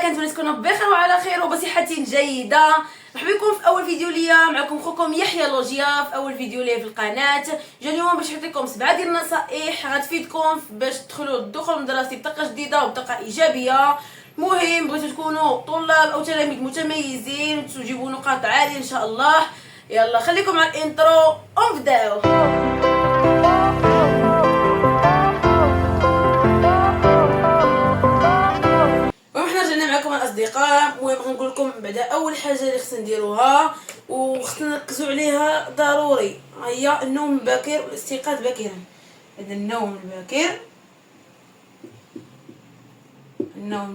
كنتمنى تكونوا بخير وعلى خير وبصحه جيده. مرحبا بكم في اول فيديو ليا، معكم خوكم يحيى لوجيا في اول فيديو ليا في القناه. جا اليوم باش نعطيكم 7 ديال النصائح غتفيدكم باش تدخلوا الدخول المدرسي بطاقه جديده وبطاقه ايجابيه. المهم بغيتو تكونوا طلاب او تلاميذ متميزين وتجيبوا نقاط عاليه ان شاء الله. يلا خليكم مع الانترو ونبداو. الاصدقاء، المهم غنقول لكم بعدا اول حاجه اللي خصنا نديروها وخصنا نركزوا عليها ضروري هي النوم باكر والاستيقاظ باكرا. هذا النوم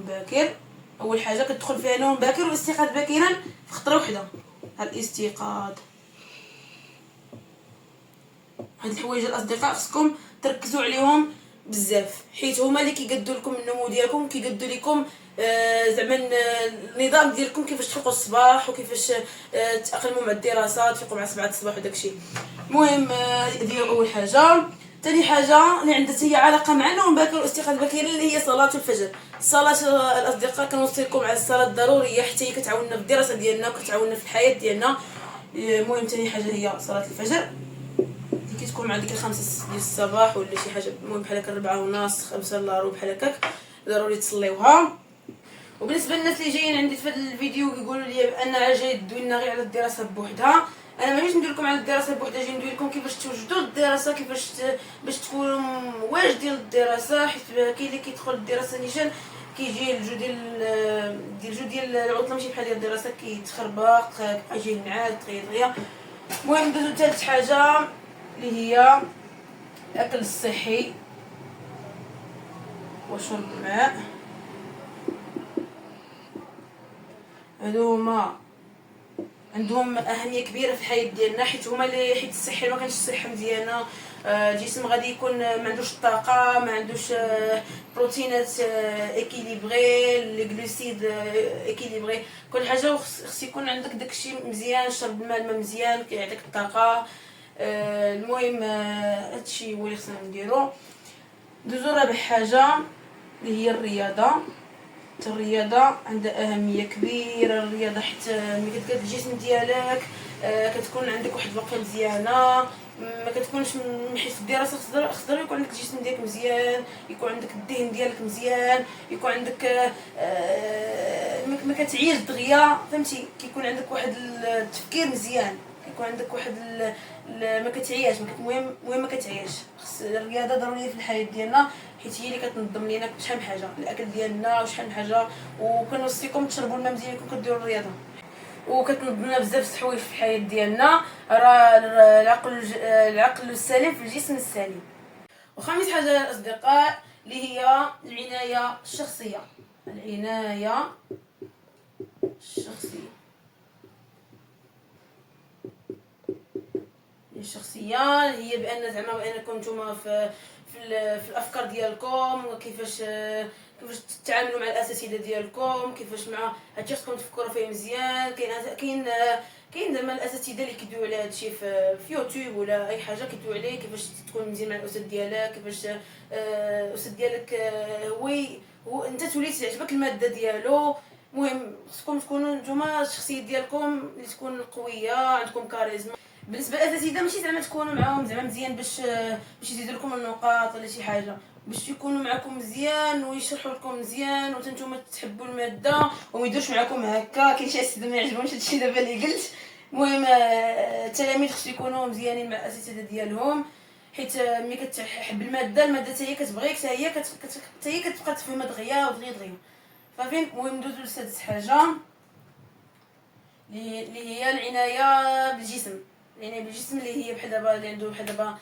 باكر اول حاجه كتدخل فيها نوم باكر والاستيقاظ باكرا في خطره وحده. الاستيقاظ، هاد الحوايج الاصدقاء خصكم تركزوا عليهم بزاف، حيت هما اللي كيقدوا لكم النمو ديالكم، كيقدوا لكم زعما النظام ديالكم كيفاش تفيقوا الصباح وكيفاش تاقلموا مع الدراسه، تفيقوا مع 7 الصباح وداكشي. المهم هذه اول حاجه. ثاني حاجه اللي عندها هي علاقه مع النوم باكر والاستيقاظ بكير اللي هي صلاه الفجر. الصلاه الاصدقاء كنوصيكم على الصلاه ضروريه حتى هي كتعاوننا في الدراسه ديالنا وكتعاوننا في الحياه ديالنا. المهم ثاني حاجه هي صلاه الفجر اللي كتكون مع ديك 5 ديال الصباح ولا شي حاجه، المهم بحال هكا 4:30 5 الا ربع بحال هكاك ضروري تصليوها. وبالنسبه للناس اللي جايين عندي في هذا الفيديو كيقولوا لي بان جاي دوينا غير على الدراسه بوحدها، انا ما جيتش ندير لكم على الدراسه بوحدها، جاي ندير لكم كيفاش توجدوا الدراسه، كيفاش باش تكونوا واجدين للدراسه. حيت كاين اللي كيدخل الدراسه نيشان كيجي الجو ديال العطله ماشي بحال ديال الدراسه، كيتخربق كيبقى يجي النعاس دغيا. المهم ندوزو ثالث حاجه اللي هي الاكل الصحي وشرب الماء. هادوما عندهم اهميه كبيره في الحياه ديالنا، حيت هما اللي حيت الصحه ما كانش الصحه مزيانه الجسم غادي يكون ما عندوش الطاقه، ما عندوش بروتينات اكيليبري، لي غلوسيد اكيليبري، كل حاجه خص يكون عندك داكشي مزيان. شرب الماء مزيان كيعطيك الطاقه. المهم هادشي هو اللي خصنا نديرو. دوزو رابع حاجه اللي هي الرياضه. الرياضه عندها اهميه كبيره. الرياضه حيت ملي كتقاد الجسم ديالك كتكون عندك واحد الوقفه مزيانه، ما كتكونش حيت في الدراسه خص يكون عندك الجسم ديالك مزيان، يكون عندك الذهن ديالك مزيان، يكون عندك ما كتعيش دغيا، فهمتي؟ كيكون عندك واحد التفكير مزيان، كيكون عندك واحد ما كتعياش. المهم ما كتعياش. خص الرياضه ضروريه في الحياه ديالنا، حيت هي اللي كتنظم لينا شحال من حاجه، الاكل ديالنا وشحال من حاجه. وكنوصيكم تشربوا الماء مزيان كون كديروا الرياضه، وكتنظم لنا بزاف الحوايج في الحياه ديالنا. راه العقل السليم في الجسم السليم. وخامس حاجه يا اصدقاء اللي هي العنايه الشخصيه. العنايه الشخصيه هي بان زعما بانكم نتوما في الافكار ديالكم، كيفاش تتعاملوا مع الاساتذه ديالكم، كيفاش مع هادشي خصكم تفكروا فيه مزيان. كاين زعما الاساتذه اللي كيدويو على هادشي في يوتيوب ولا اي حاجه، كيدويو عليه كيفاش تكون مزيان مع الاستاذ ديالك، كيفاش الاستاذ ديالك هو انت تولي تعجبك الماده ديالو. المهم خصكم تكونوا نتوما الشخصيه ديالكم اللي تكون قويه، عندكم كاريزما. بالنسبه للاساتذه ماشي زعما تكونوا معاهم زعما مزيان باش يزيدوا لكم النقاط ولا شي حاجه، باش يكونوا معكم مزيان ويشرحوا لكم مزيان وانتم تحبوا الماده وما يديروش معكم هكا. كاين شي اساتذه ما يعجبهمش هادشي دابا اللي قلت. المهم التلاميذ خصو يكونوا مزيانين مع الاساتذه ديالهم، حيت ملي كتحب الماده حتى هي كتبغيك، حتى هي كتبقى تفهمها دغيا. ففين. المهم ندوزو لسادس حاجه اللي هي العنايه بالجسم. العنايه بالجسم اللي هي بحال دابا اللي عنده بحال دابا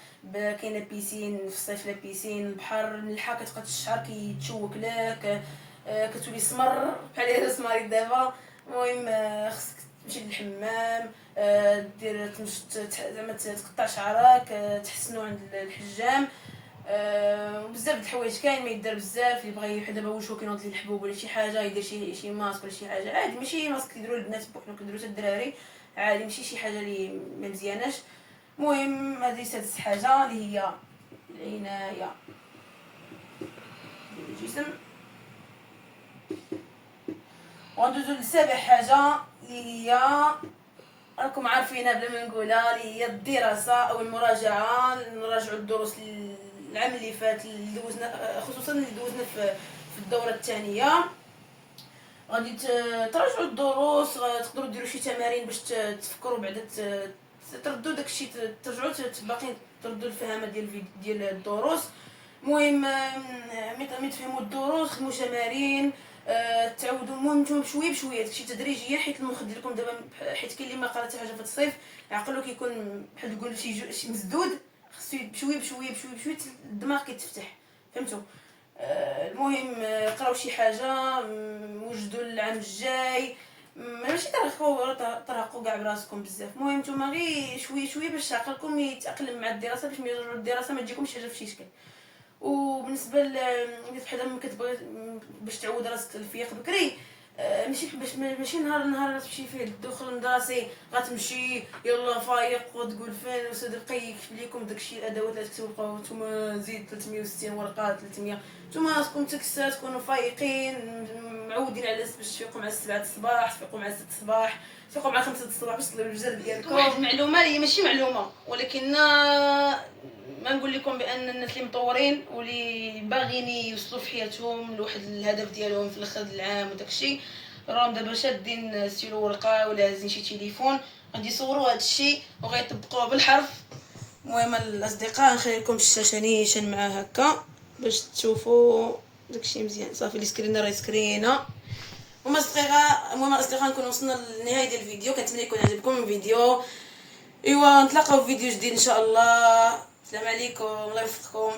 كاينه بيسين في الصيف، لا بيسين البحر الملحه كتبقى الشعر كيتشوك لك، كتولي سمر بحال اللي سماري دابا. المهم خصك تمشي للحمام، دير زعما تقطع شعرك، تحسنوا عند الحجام. بزاف د الحوايج كاين ما يدار بزاف. اللي بغى بحال دابا وشو كينوض ليه الحبوب ولا شي حاجه يدير شي ماسك ولا شي حاجه عادي، ماشي ماسك كيديروا البنات بوحدهم، كيديروا حتى الدراري عادي، ماشي شي حاجه اللي ما مزياناش. المهم هذه سادس حاجه اللي هي العنايه بالجسم. وغندوزو لسابع حاجه اللي هي راكم عارفينها بلا ما نقولها، اللي هي الدراسه او المراجعه. نراجعوا الدروس العام اللي فات اللي دوزنا، خصوصا اللي دوزنا في الدوره الثانيه. غادي تراجعوا الدروس، تقدروا ديروا شي تمارين باش تفكروا بعدا تردوا داكشي، ترجعوا باقيين تردوا الفهمه ديال الدروس. المهم ملي تفهموا الدروس خدموا تمارين، تعودوا. المهم نتوما بشويه بشويه داكشي تدريجيا، حيت المخ ديالكم دابا، حيت كاين اللي ما قرا حتى حاجه في الصيف عقلو كيكون بحال تقول شي مسدود، خصو بشويه بشويه بشويه بشويه الدماغ كيتفتح، فهمتوا؟ المهم قراو شي حاجه، وجدوا العام الجاي، ماشي ترهقوا كاع براسكم بزاف. المهم نتوما غير شويه شويه باش عقلكم يتاقلم مع الدراسه، باش ملي ترجعوا للدراسه ما تجيكمش حاجه في شي شكل. وبالنسبه بحال ملي كتبغي باش تعود راسك الفيق بكري، ماشي نهار تمشي فيه الدخول المدرسي غتمشي يلا فايق وتقول فين الاستاذ القي يكتب لكم داكشي الادوات اللي تكتبوا نتوما زيد 360 ورقات 300. نتوما خاصكم تكونوا فايقين معودين على باش تفيقوا مع 7 الصباح، تفيقوا مع 6 الصباح، تفيقوا مع 5 الصباح باش تصليو الفجر ديالكم. واحد المعلومه هي ماشي معلومه، ولكن ما نقول لكم بان الناس اللي مطورين واللي باغيين يوصلوا في حياتهم لواحد الهدف ديالهم في الاخر العام وداكشي، راهم دابا شادين ستيلو ورقه ولا هازين شي تليفون غادي يصوروا هذا الشيء وغيطبقوه بالحرف. المهم الاصدقاء نخلي لكم الشاشه نيشان مع هكا باش تشوفوا داكشي مزيان. صافي السكرينه راه سكرينه. المهم الاصدقاء نكون وصلنا لنهايه ديال الفيديو، كنتمنى يكون عجبكم الفيديو. ايوا نتلاقاو في فيديو جديد ان شاء الله. السلام عليكم، الله يوفقكم.